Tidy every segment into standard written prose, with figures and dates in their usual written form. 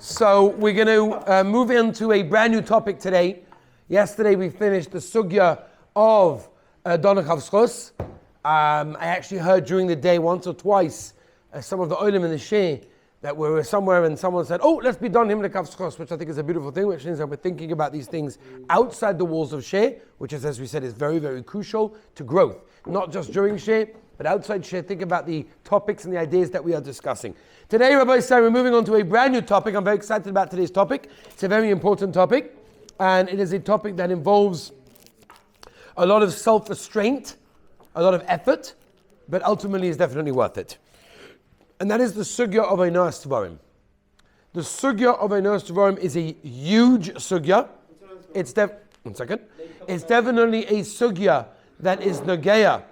So we're going to move into a brand new topic today. Yesterday we finished the sugya of Donach Havschos. I actually heard during the day once or twice some of the olim in the sheh that we were somewhere and someone said, oh, let's be done him lekavschos, which I think is a beautiful thing, which means that we're thinking about these things outside the walls of sheh, which is, as we said, is very, very crucial to growth. Not just during sheh, but outside sheh, think about the topics and the ideas that we are discussing. Today, Rabbi Say, we're moving on to a brand new topic. I'm very excited about today's topic. It's a very important topic, and it is a topic that involves a lot of self-restraint, a lot of effort, but ultimately is definitely worth it. And that is the sugya of Einos Tvarim. The sugya of Einos Tvarim is a huge sugya. It's It's definitely a sugya that is nageya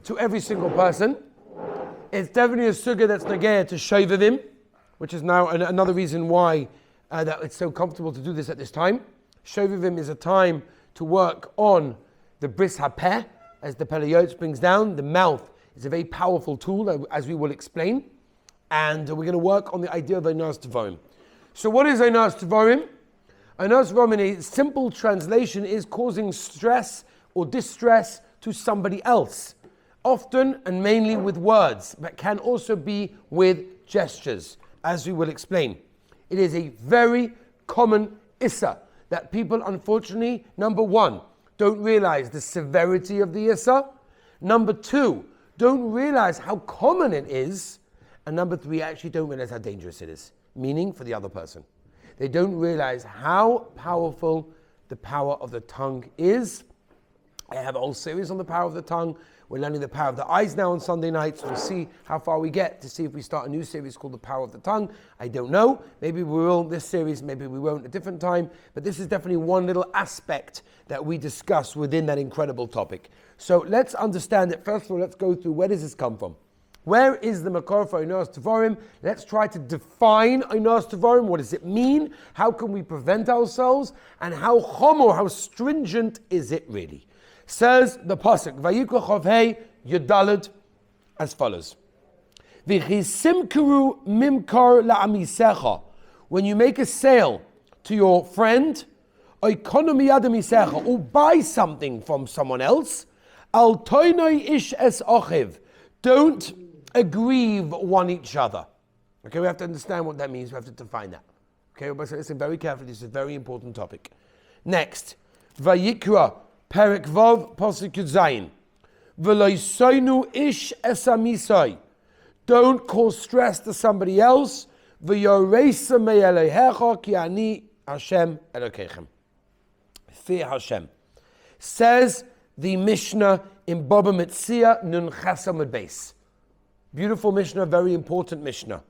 to every single person. It's definitely a sugya that's nageya to Shovavim, which is now another reason why that it's so comfortable to do this at this time. Shovavim is a time to work on the bris hapeh, as the Peleyot brings down. The mouth is a very powerful tool, as we will explain. And we're going to work on the idea of Einos Tvarim. So what is Einos Tvarim? Einos Tvarim, in a simple translation, is causing stress or distress to somebody else. Often and mainly with words, but can also be with gestures, as we will explain. It is a very common issa that people, unfortunately, number one, don't realize the severity of the issa. Number two, don't realize how common it is. And number three, actually don't realize how dangerous it is, meaning for the other person. They don't realize how powerful the power of the tongue is. I have a whole series on the power of the tongue. We're learning the power of the eyes now on Sunday nights. We'll see how far we get to see if we start a new series called The Power of the Tongue. I don't know. Maybe we will this series, maybe we won't at a different time. But this is definitely one little aspect that we discuss within that incredible topic. So let's understand it. First of all, let's go through where does this come from? Where is the makor for Einos Tvarim? Let's try to define Einos Tvarim. What does it mean? How can we prevent ourselves? And how chomo, how stringent is it really? Says the pasuk, Vayikra Chavhei Yudalad, as follows: V'chisimkeru mimkar la'amisecha. When you make a sale to your friend, or buy something from someone else, al toinoi ish es ochiv. Don't aggrieve one each other. Okay, we have to understand what that means. We have to define that. Okay, but listen very carefully. This is a very important topic. Next, Vayikra Perek Vav Pasuk Zayin. V'loisoinu ish esamisai. Don't cause stress to somebody else. V'yoreisa me'elehecha ki ani Hashem Elokechem. Fear Hashem. Says the Mishnah in Baba Metzia Nun Chasam Beis. Beautiful Mishnah, very important Mishnah.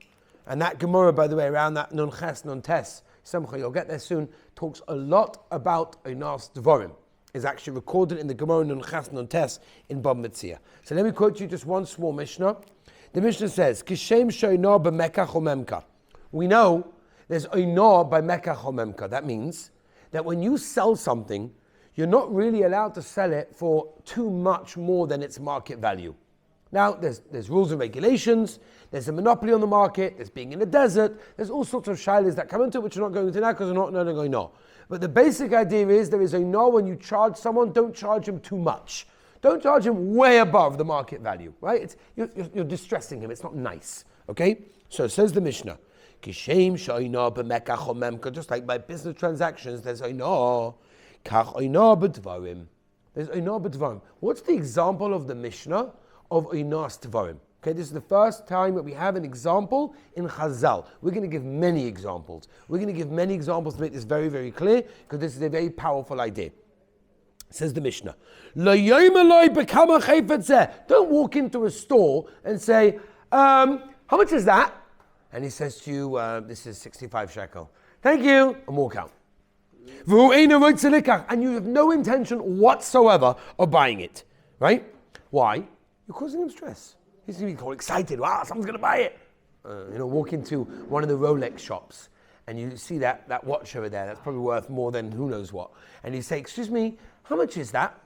And that Gemara, by the way, around that Nun Ches, Nun Tes, Samcha, you'll get there soon, talks a lot about Einos Tvarim. Is actually recorded in the Gemara Nun Ches, Nun Tes in Baba Metzia. So let me quote you just one small Mishnah. The Mishnah says, Kishem Shoinor b'mekach homemka. We know there's Oinor by mekach homemka. That means that when you sell something, you're not really allowed to sell it for too much more than its market value. Now, there's rules and regulations, there's a monopoly on the market, there's being in the desert, there's all sorts of shilas that come into it, which we're not going into now because we're not going no. But the basic idea is there is a no when you charge someone, don't charge him too much. Don't charge him way above the market value, right? You're distressing him, it's not nice, okay? So it says the Mishnah, Kishem sha'ina b'mekach homemka, just like by business transactions, there's oino. Kach oino b'dvarim. There's oino b'dvarim. What's the example of the Mishnah of Einos Tvarim? Okay, this is the first time that we have an example in Chazal. We're going to give many examples. We're going to give many examples to make this very, very clear, because this is a very powerful idea. Says the Mishnah, don't walk into a store and say, how much is that? And he says to you, this is 65 shekel. Thank you, and walk out. And you have no intention whatsoever of buying it, right? Why? You're causing him stress. He's going to be all excited. Wow, someone's going to buy it. Walk into one of the Rolex shops and you see that watch over there. That's probably worth more than who knows what. And you say, excuse me, how much is that?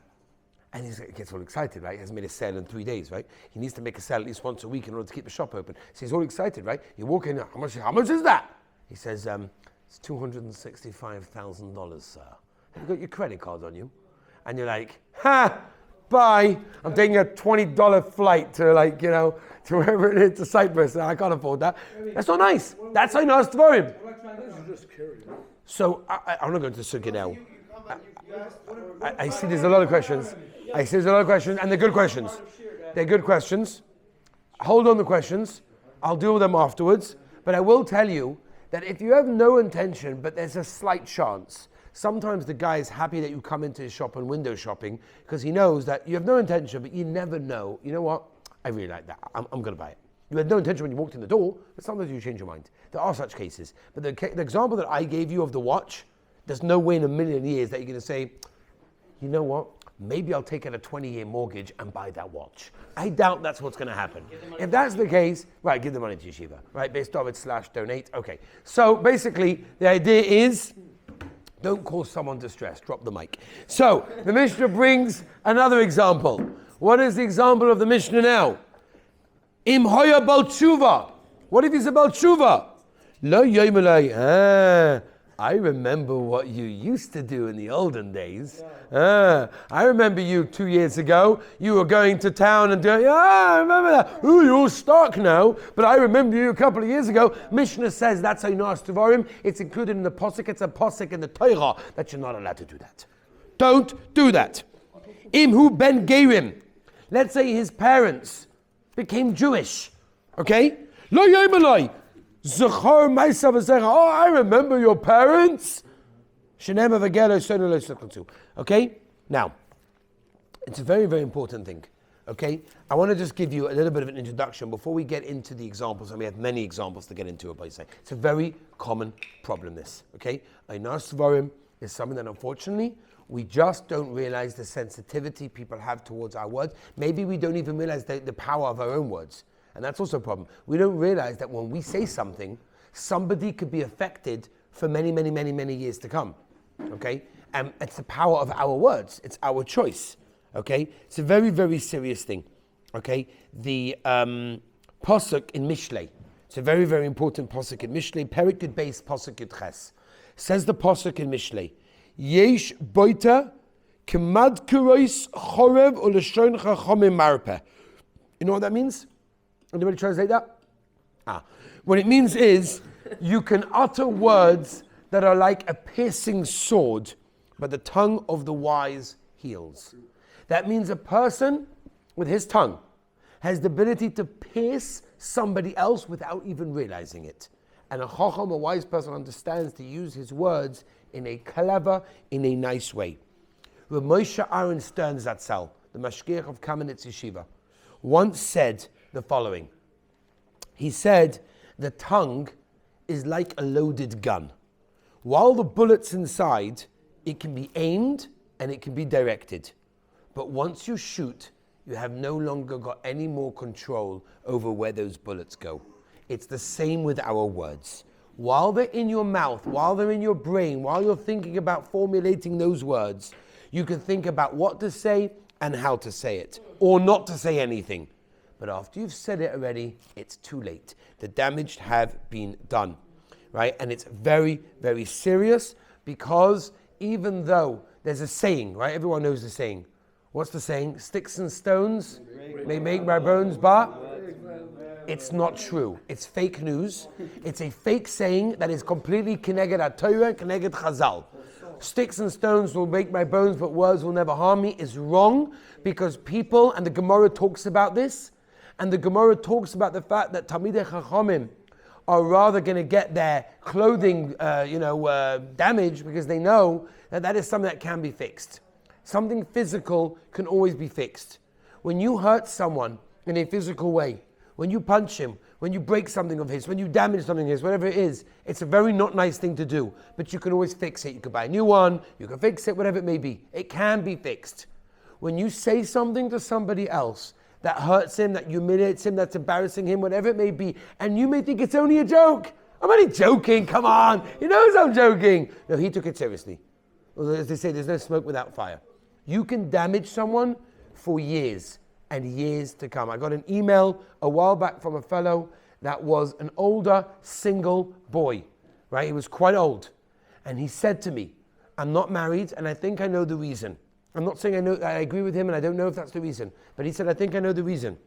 And he gets all excited, right? He hasn't made a sale in 3 days, right? He needs to make a sale at least once a week in order to keep the shop open. So he's all excited, right? You walk in, how much is that? He says, it's $265,000, sir. Have you got your credit card on you? And you're like, ha, bye. I'm taking a $20 flight to to wherever it is, to Cyprus. I can't afford that. That's not nice. That's how nice for him. So I'm not going to Sukkah now. I see there's a lot of questions. And they're good questions. They're good questions. Hold on the questions. I'll deal with them afterwards. But I will tell you that if you have no intention, but there's a slight chance, sometimes the guy is happy that you come into his shop and window shopping because he knows that you have no intention, but you never know. You know what? I really like that. I'm going to buy it. You had no intention when you walked in the door, but sometimes you change your mind. There are such cases. But the example that I gave you of the watch, there's no way in a million years that you're going to say, you know what? Maybe I'll take out a 20-year mortgage and buy that watch. I doubt that's what's going to happen. If that's the case, right, give the money to Yeshiva. Right, based off it / donate. Okay. So basically, the idea is, don't cause someone distress. Drop the mic. So the Mishnah brings another example. What is the example of the Mishnah now? Im hoya bal tshuva. What if he's a bal tshuva? Lo yomelai. I remember what you used to do in the olden days. I remember you 2 years ago. You were going to town and doing, I remember that. Ooh, you're all stark now. But I remember you a couple of years ago. Mishnah says that's how you know Tavarim. It's included in the posuk. It's a posuk in the Torah that you're not allowed to do that. Don't do that. Imhu ben Gerim. Let's say his parents became Jewish. Okay? Lo yomelai. Oh, I remember your parents. Okay? Now, it's a very, very important thing. Okay? I want to just give you a little bit of an introduction before we get into the examples, and we have many examples to get into it by saying. It's a very common problem, this. Okay? Einar Svarim is something that unfortunately we just don't realize the sensitivity people have towards our words. Maybe we don't even realize the power of our own words. And that's also a problem. We don't realize that when we say something, somebody could be affected for many, many, many, many years to come. Okay? And it's the power of our words. It's our choice. Okay? It's a very, very serious thing. Okay? The posuk in Mishlei. It's a very, very important posuk in Mishlei. Perik Yud Beis posuk Yud Ches. Says the posuk in Mishlei. Yesh boita kemad kurois chorev uleshon chachomim marpeh. You know what that means? Anybody translate that? What it means is, you can utter words that are like a piercing sword, but the tongue of the wise heals. That means a person with his tongue has the ability to pierce somebody else without even realizing it. And a chacham, a wise person, understands to use his words in a clever, in a nice way. Rav Moshe Aaron Stern Zatzal, the mashgiach of Kamenetz Yeshiva, once said the following. He said, the tongue is like a loaded gun. While the bullet's inside, it can be aimed and it can be directed. But once you shoot, you have no longer got any more control over where those bullets go. It's the same with our words. While they're in your mouth, while they're in your brain, while you're thinking about formulating those words, you can think about what to say and how to say it, or not to say anything. But after you've said it already, it's too late. The damage have been done, right? And it's very, very serious, because even though there's a saying, right? Everyone knows the saying. What's the saying? Sticks and stones may make my bones, but it's not true. It's fake news. It's a fake saying that is completely keneged HaTorah, keneged Chazal. Sticks and stones will make my bones, but words will never harm me is wrong, because people, and the Gemara talks about this, and the Gemara talks about the fact that Talmidei Chachamim are rather going to get their clothing damaged, because they know that that is something that can be fixed. Something physical can always be fixed. When you hurt someone in a physical way, when you punch him, when you break something of his, when you damage something of his, whatever it is, it's a very not nice thing to do. But you can always fix it. You can buy a new one, you can fix it, whatever it may be. It can be fixed. When you say something to somebody else that hurts him, that humiliates him, that's embarrassing him, whatever it may be, and you may think it's only a joke. I'm only joking, come on. He knows I'm joking. No, he took it seriously. Well, as they say, there's no smoke without fire. You can damage someone for years and years to come. I got an email a while back from a fellow that was an older single boy. right? He was quite old. And he said to me, I'm not married and I think I know the reason. I'm not saying I agree with him and I don't know if that's the reason. But he said, I think I know the reason.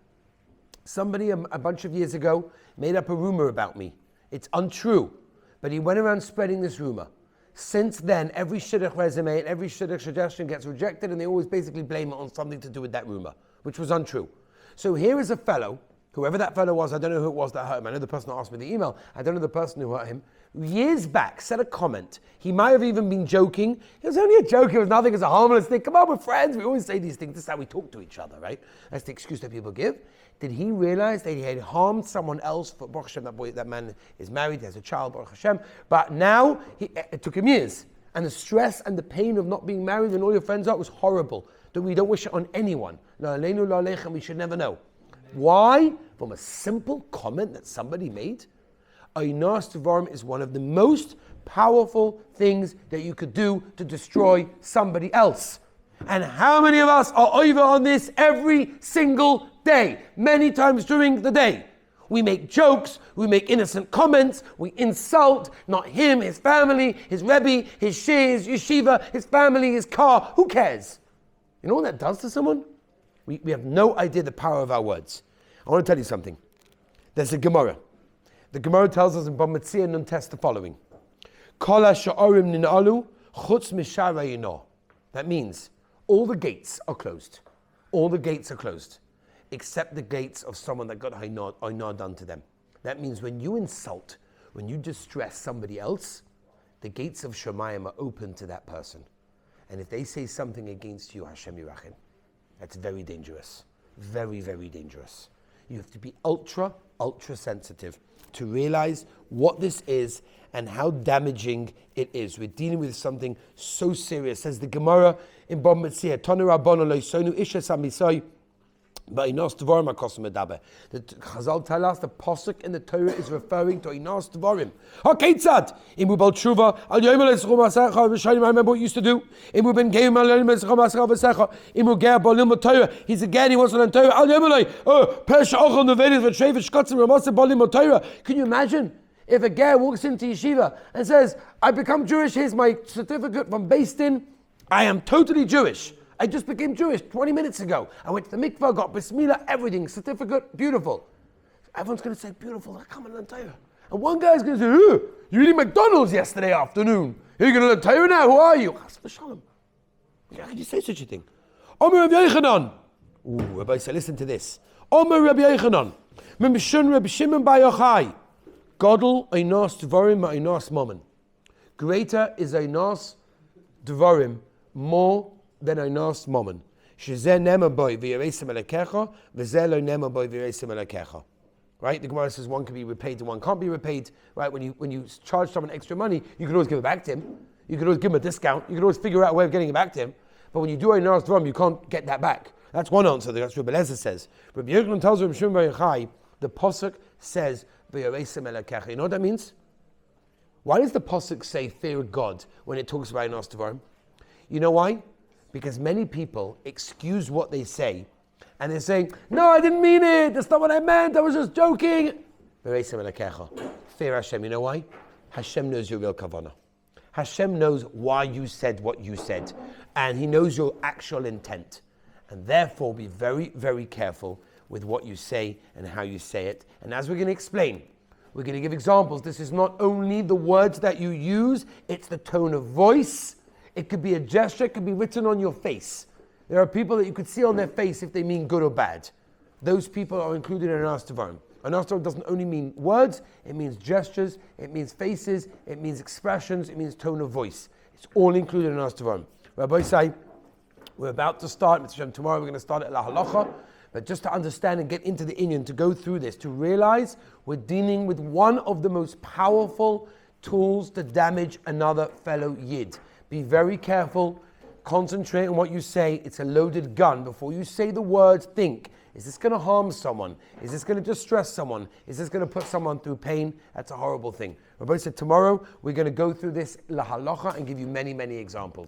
Somebody a bunch of years ago made up a rumor about me. It's untrue. But he went around spreading this rumor. Since then, every shidduch resume and every shidduch suggestion gets rejected and they always basically blame it on something to do with that rumor, which was untrue. So here is a fellow, whoever that fellow was, I don't know who it was that hurt him. I know the person that asked me the email. I don't know the person who hurt him. Years back, said a comment. He might have even been joking. It was only a joke. It was nothing. It was a harmless thing. Come on, we're friends. We always say these things. This is how we talk to each other, right? That's the excuse that people give. Did he realize that he had harmed someone else? For Baruch Hashem, that man is married, he has a child, Baruch Hashem. But now, it took him years. And the stress and the pain of not being married when all your friends are was horrible. That we don't wish it on anyone. We should never know. Why? From a simple comment that somebody made. Einos Devarim is one of the most powerful things that you could do to destroy somebody else. And how many of us are over on this every single day? Many times during the day. We make jokes, we make innocent comments, we insult, not him, his family, his Rebbe, his shir, his yeshiva, his family, his car. Who cares? You know what that does to someone? We have no idea the power of our words. I want to tell you something. There's a Gemara. The Gemara tells us in Bava Metzia Nun Test the following. Kol ha'sha'arim nin'alu chutz mishar ha'yino. That means all the gates are closed. All the gates are closed. Except the gates of someone that got ha'yino done to them. That means when you insult, when you distress somebody else, the gates of Shemayim are open to that person. And if they say something against you, Hashem Yirachim, that's very dangerous. Very, very dangerous. You have to be ultra sensitive to realize what this is and how damaging it is. We're dealing with something so serious. Says the Gemara in Bava Metzia, Tanu Rabbanon lo yisonu isha samisai ba'Einos Devarim hakosim medaber. The Chazal tell us the posuk in the Torah is referring to Einos Devarim. HaKeitzad imu bal tshuva al yom le'zchum asecha v'shayim. I remember what he used to do. Imu ben geim al yom le'zchum asecha v'secha imu ger balim Torah. He's again. He wants to learn Torah. Al yom pesh ochel nevedes v'trei v'shkatzim ramasa balim Torah. Can you imagine if a ger walks into yeshiva and says, "I become Jewish. Here's my certificate from Bein. I am totally Jewish. I just became Jewish 20 minutes ago. I went to the mikvah, got bris milah, everything, certificate, beautiful." Everyone's going to say, beautiful, I come and learn Torah. And one guy's going to say, you eating McDonald's yesterday afternoon. You're going to learn Torah now? Who are you? Chas v'shalom. How can you say such a thing? Omer Rabbi Yochanan. Rabbi said, listen to this. Omer Rabbi Yochanan. Memishun Rabbi Shimon bar Yochai. Godel Einos Devarim ma'Einos Mammon. Greater is Einos Devarim more than Einos Mammon. Shezeh nema boy v'yiresim elekecha, v'zeh lo nema boy v'yiresim elekecha. Right? The Gemara says one can be repaid and one can't be repaid. Right? When you charge someone extra money, you can always give it back to him. You can always give him a discount. You can always figure out a way of getting it back to him. But when you do Einos Devarim, you can't get that back. That's one answer. That's what Rabbi Eliezer says. Rabbi Yochanan tells Rabbi Shimon bar Yochai, the posuk says v'yiresim elekecha. You know what that means? Why does the posuk say fear God when it talks about Einos Devarim? You know why? Because many people excuse what they say and they're saying, no, I didn't mean it. That's not what I meant. I was just joking. Fear Hashem. You know why? Hashem knows your real kavanah. Hashem knows why you said what you said. And He knows your actual intent. And therefore, be very, very careful with what you say and how you say it. And as we're going to explain, we're going to give examples. This is not only the words that you use, it's the tone of voice. It could be a gesture, it could be written on your face. There are people that you could see on their face if they mean good or bad. Those people are included in Einos Devarim. Einos Devarim doesn't only mean words, it means gestures, it means faces, it means expressions, it means tone of voice. It's all included in Einos Devarim. Rabbi say, we're about to start, tomorrow we're going to start at La Halacha, but just to understand and get into the Inyan, to go through this, to realize we're dealing with one of the most powerful tools to damage another fellow Yid. Be very careful, concentrate on what you say. It's a loaded gun. Before you say the words, think, is this going to harm someone? Is this going to distress someone? Is this going to put someone through pain? That's a horrible thing. Rabbi said tomorrow we're going to go through this la halacha and give you many, many examples.